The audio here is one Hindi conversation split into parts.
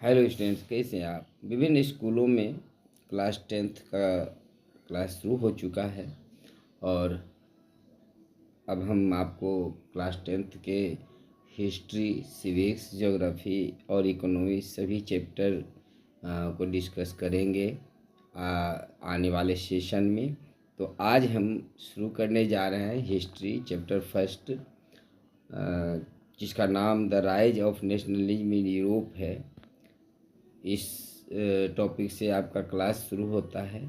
हेलो स्टूडेंट्स, कैसे हैं आप। विभिन्न स्कूलों में क्लास 10th का क्लास शुरू हो चुका है और अब हम आपको क्लास 10th के हिस्ट्री, सिविक्स, ज्योग्राफी और इकोनॉमी सभी चैप्टर को डिस्कस करेंगे आने वाले सेशन में। तो आज हम शुरू करने जा रहे हैं हिस्ट्री चैप्टर फर्स्ट, जिसका नाम the rise of nationalism in Europe है। इस टॉपिक से आपका क्लास शुरू होता है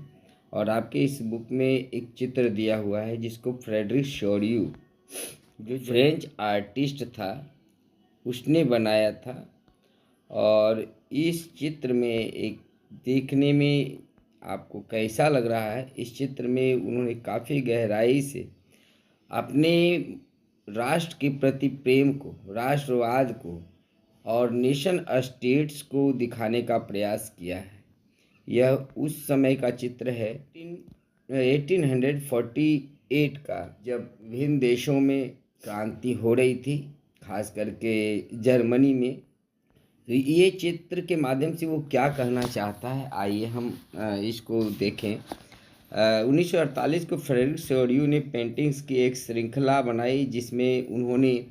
और आपके इस बुक में एक चित्र दिया हुआ है जिसको फ्रेडरिक शोरियू, जो फ्रेंच आर्टिस्ट था, उसने बनाया था। और इस चित्र में एक देखने में आपको कैसा लग रहा है, इस चित्र में उन्होंने काफ़ी गहराई से अपने राष्ट्र के प्रति प्रेम को, राष्ट्रवाद को और नेशन स्टेट्स को दिखाने का प्रयास किया है। यह उस समय का चित्र है 1848 का, जब विभिन्न देशों में क्रांति हो रही थी, खास करके जर्मनी में। तो ये चित्र के माध्यम से वो क्या कहना चाहता है, आइए हम इसको देखें। 1948 को फ्रेडरिक शोरियू ने पेंटिंग्स की एक श्रृंखला बनाई जिसमें उन्होंने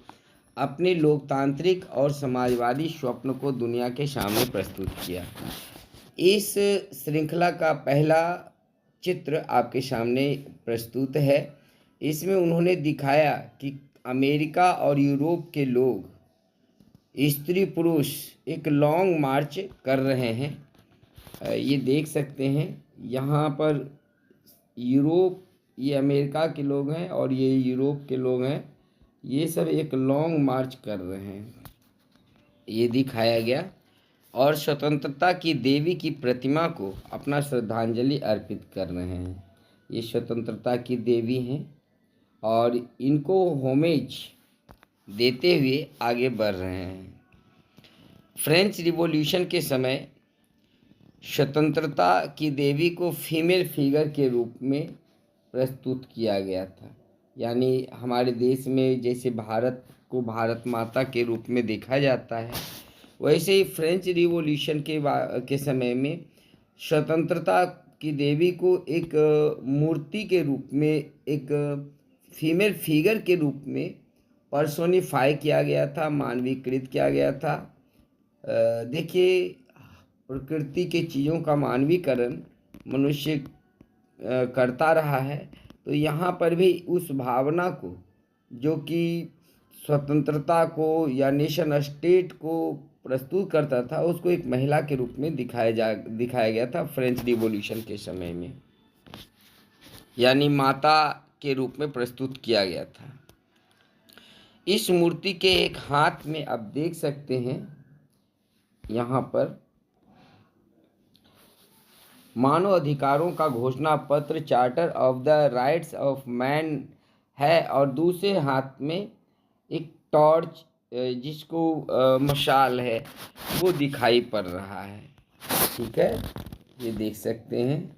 अपने लोकतांत्रिक और समाजवादी स्वप्न को दुनिया के सामने प्रस्तुत किया। इस श्रृंखला का पहला चित्र आपके सामने प्रस्तुत है। इसमें उन्होंने दिखाया कि अमेरिका और यूरोप के लोग, स्त्री पुरुष, एक लॉन्ग मार्च कर रहे हैं। ये देख सकते हैं यहाँ पर यूरोप, ये अमेरिका के लोग हैं और ये यूरोप के लोग हैं। ये सब एक लॉन्ग मार्च कर रहे हैं, ये दिखाया गया। और स्वतंत्रता की देवी की प्रतिमा को अपना श्रद्धांजलि अर्पित कर रहे हैं। ये स्वतंत्रता की देवी हैं और इनको होमेज देते हुए आगे बढ़ रहे हैं। फ्रेंच रिवॉल्यूशन के समय स्वतंत्रता की देवी को फीमेल फिगर के रूप में प्रस्तुत किया गया था। यानी हमारे देश में जैसे भारत को भारत माता के रूप में देखा जाता है, वैसे ही फ्रेंच रिवॉल्यूशन के समय में स्वतंत्रता की देवी को एक मूर्ति के रूप में, एक फीमेल फिगर के रूप में पर्सोनिफाई किया गया था, मानवीकृत किया गया था। देखिए, प्रकृति के चीज़ों का मानवीकरण मनुष्य करता रहा है, तो यहाँ पर भी उस भावना को, जो कि स्वतंत्रता को या नेशन स्टेट को प्रस्तुत करता था, उसको एक महिला के रूप में दिखाया गया था फ्रेंच रिवॉल्यूशन के समय में, यानी माता के रूप में प्रस्तुत किया गया था। इस मूर्ति के एक हाथ में आप देख सकते हैं यहाँ पर मानव अधिकारों का घोषणा पत्र, charter of the rights of man है, और दूसरे हाथ में एक टॉर्च, जिसको मशाल है, वो दिखाई पड़ रहा है। ठीक है, ये देख सकते हैं।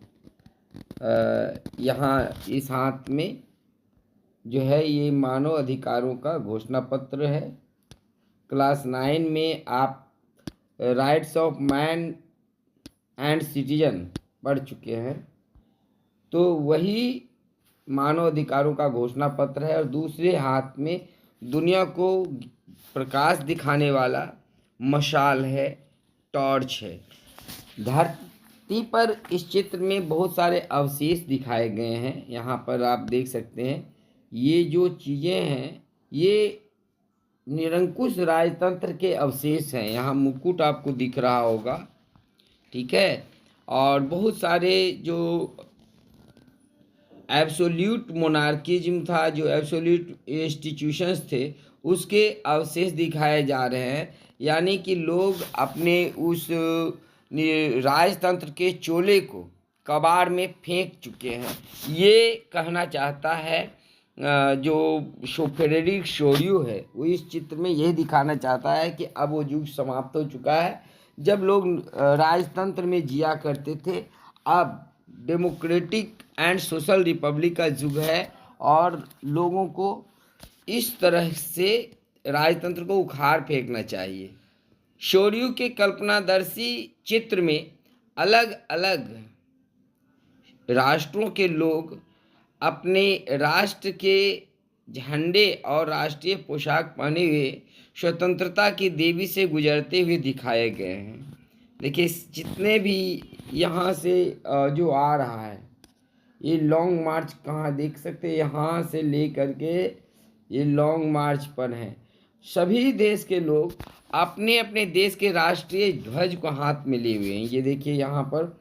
यहाँ इस हाथ में जो है ये मानव अधिकारों का घोषणा पत्र है। क्लास 9 में आप rights of man and citizen पढ़ चुके हैं, तो वही मानव अधिकारों का घोषणा पत्र है। और दूसरे हाथ में दुनिया को प्रकाश दिखाने वाला मशाल है, टॉर्च है। धरती पर इस चित्र में बहुत सारे अवशेष दिखाए गए हैं। यहाँ पर आप देख सकते हैं, ये जो चीज़ें हैं ये निरंकुश राजतंत्र के अवशेष हैं। यहाँ मुकुट आपको दिख रहा होगा, ठीक है। और बहुत सारे जो एब्सोल्यूट मोनार्किज्म था, जो एब्सोल्यूट इंस्टीट्यूशंस थे, उसके अवशेष दिखाए जा रहे हैं। यानी कि लोग अपने उस राजतंत्र के चोले को कबाड़ में फेंक चुके हैं। ये कहना चाहता है जो फ्रेडरिक शोरियू है, वो इस चित्र में यही दिखाना चाहता है कि अब वो युग समाप्त हो चुका है जब लोग राजतंत्र में जिया करते थे। अब डेमोक्रेटिक एंड सोशल रिपब्लिक का युग है और लोगों को इस तरह से राजतंत्र को उखाड़ फेंकना चाहिए। शोरयू के कल्पनादर्शी चित्र में अलग अलग राष्ट्रों के लोग अपने राष्ट्र के झंडे और राष्ट्रीय पोशाक पहने हुए स्वतंत्रता की देवी से गुजरते हुए दिखाए गए हैं। देखिए जितने भी यहाँ से जो आ रहा है, ये लॉन्ग मार्च कहाँ देख सकते हैं, यहाँ से ले करके ये लॉन्ग मार्च पर है। सभी देश के लोग अपने अपने देश के राष्ट्रीय ध्वज को हाथ में लिए हुए हैं। ये देखिए यहाँ पर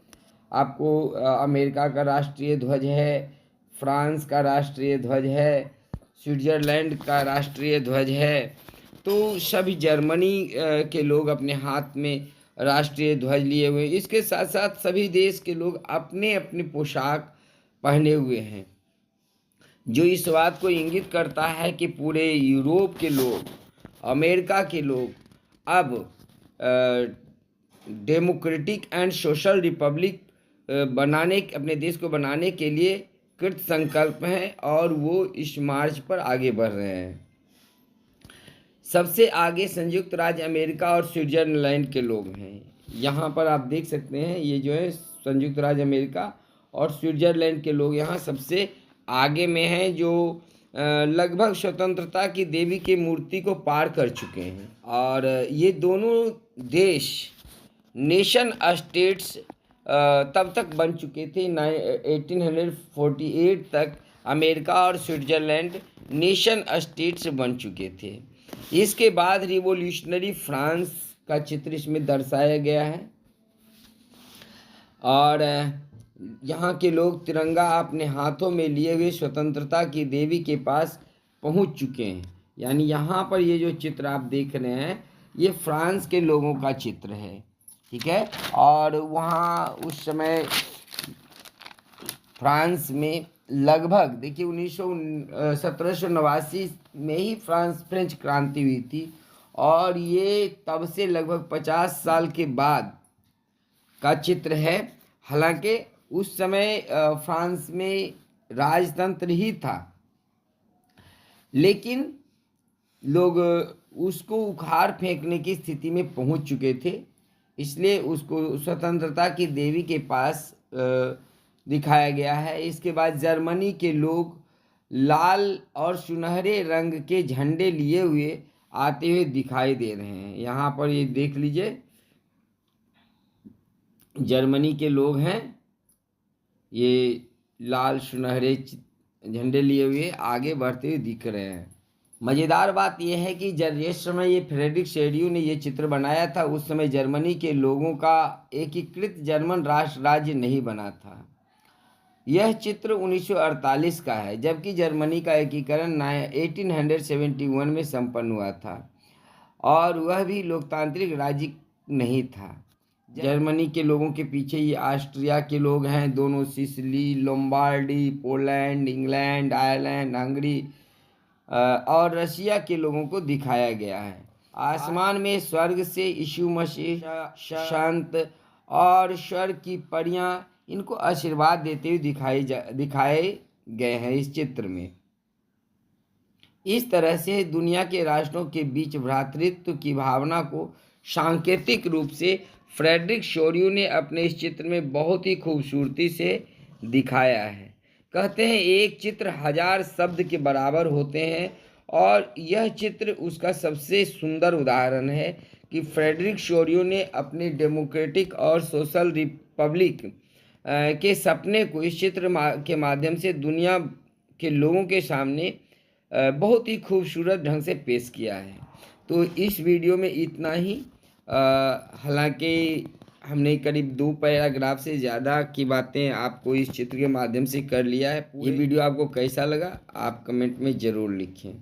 आपको अमेरिका का राष्ट्रीय ध्वज है, फ्रांस का राष्ट्रीय ध्वज है, स्विट्ज़रलैंड का राष्ट्रीय ध्वज है। तो सभी जर्मनी के लोग अपने हाथ में राष्ट्रीय ध्वज लिए हुए हैं। इसके साथ साथ सभी देश के लोग अपने अपने पोशाक पहने हुए हैं, जो इस बात को इंगित करता है कि पूरे यूरोप के लोग, अमेरिका के लोग अब डेमोक्रेटिक एंड सोशल रिपब्लिक अपने देश को बनाने के लिए कृत संकल्प हैं और वो इस मार्च पर आगे बढ़ रहे हैं। सबसे आगे संयुक्त राज्य अमेरिका और स्विट्जरलैंड के लोग हैं। यहाँ पर आप देख सकते हैं, ये जो है संयुक्त राज्य अमेरिका और स्विट्जरलैंड के लोग यहाँ सबसे आगे में हैं, जो लगभग स्वतंत्रता की देवी की मूर्ति को पार कर चुके हैं। और ये दोनों देश नेशन स्टेट्स तब तक बन चुके थे 1848 तक अमेरिका और स्विट्ज़रलैंड नेशन स्टेट्स बन चुके थे। इसके बाद रिवोल्यूशनरी फ्रांस का चित्र इसमें दर्शाया गया है और यहाँ के लोग तिरंगा अपने हाथों में लिए हुए स्वतंत्रता की देवी के पास पहुँच चुके हैं। यानी यहाँ पर ये जो चित्र आप देख रहे हैं, ये फ्रांस के लोगों का चित्र है, ठीक है। और वहाँ उस समय फ्रांस में लगभग देखिए 1789 में ही फ्रेंच क्रांति हुई थी और ये तब से लगभग 50 साल के बाद का चित्र है। हालांकि उस समय फ्रांस में राजतंत्र ही था, लेकिन लोग उसको उखाड़ फेंकने की स्थिति में पहुंच चुके थे, इसलिए उसको स्वतंत्रता की देवी के पास दिखाया गया है। इसके बाद जर्मनी के लोग लाल और सुनहरे रंग के झंडे लिए हुए आते हुए दिखाई दे रहे हैं। यहाँ पर ये देख लीजिए, जर्मनी के लोग हैं, ये लाल सुनहरे झंडे लिए हुए आगे बढ़ते हुए दिख रहे हैं। मज़ेदार बात यह है कि जिस समय ये फ्रेडरिक शोरियू ने ये चित्र बनाया था, उस समय जर्मनी के लोगों का एकीकृत जर्मन राष्ट्र राज्य नहीं बना था। यह चित्र 1948 का है, जबकि जर्मनी का एकीकरण 1871 में संपन्न हुआ था और वह भी लोकतांत्रिक राज्य नहीं था। जर्मनी के लोगों के पीछे ये ऑस्ट्रिया के लोग हैं, दोनों Sicily, Lombardy, Poland, England, Ireland, Hungary और रशिया के लोगों को दिखाया गया है। आसमान में स्वर्ग से यीशु मसीह, संत और स्वर्ग की परियां इनको आशीर्वाद देते हुए दिखाए गए हैं इस चित्र में। इस तरह से दुनिया के राष्ट्रों के बीच भ्रातृत्व की भावना को सांकेतिक रूप से फ्रेडरिक शोरियू ने अपने इस चित्र में बहुत ही खूबसूरती से दिखाया है। कहते हैं एक चित्र 1000 शब्द के बराबर होते हैं और यह चित्र उसका सबसे सुंदर उदाहरण है कि फ्रेडरिक शोरियू ने अपने डेमोक्रेटिक और सोशल रिपब्लिक के सपने को इस चित्र के माध्यम से दुनिया के लोगों के सामने बहुत ही खूबसूरत ढंग से पेश किया है। तो इस वीडियो में इतना ही। हालांकि हमने करीब 2 पैराग्राफ से ज़्यादा की बातें आपको इस चित्र के माध्यम से कर लिया है। ये वीडियो आपको कैसा लगा आप कमेंट में ज़रूर लिखें।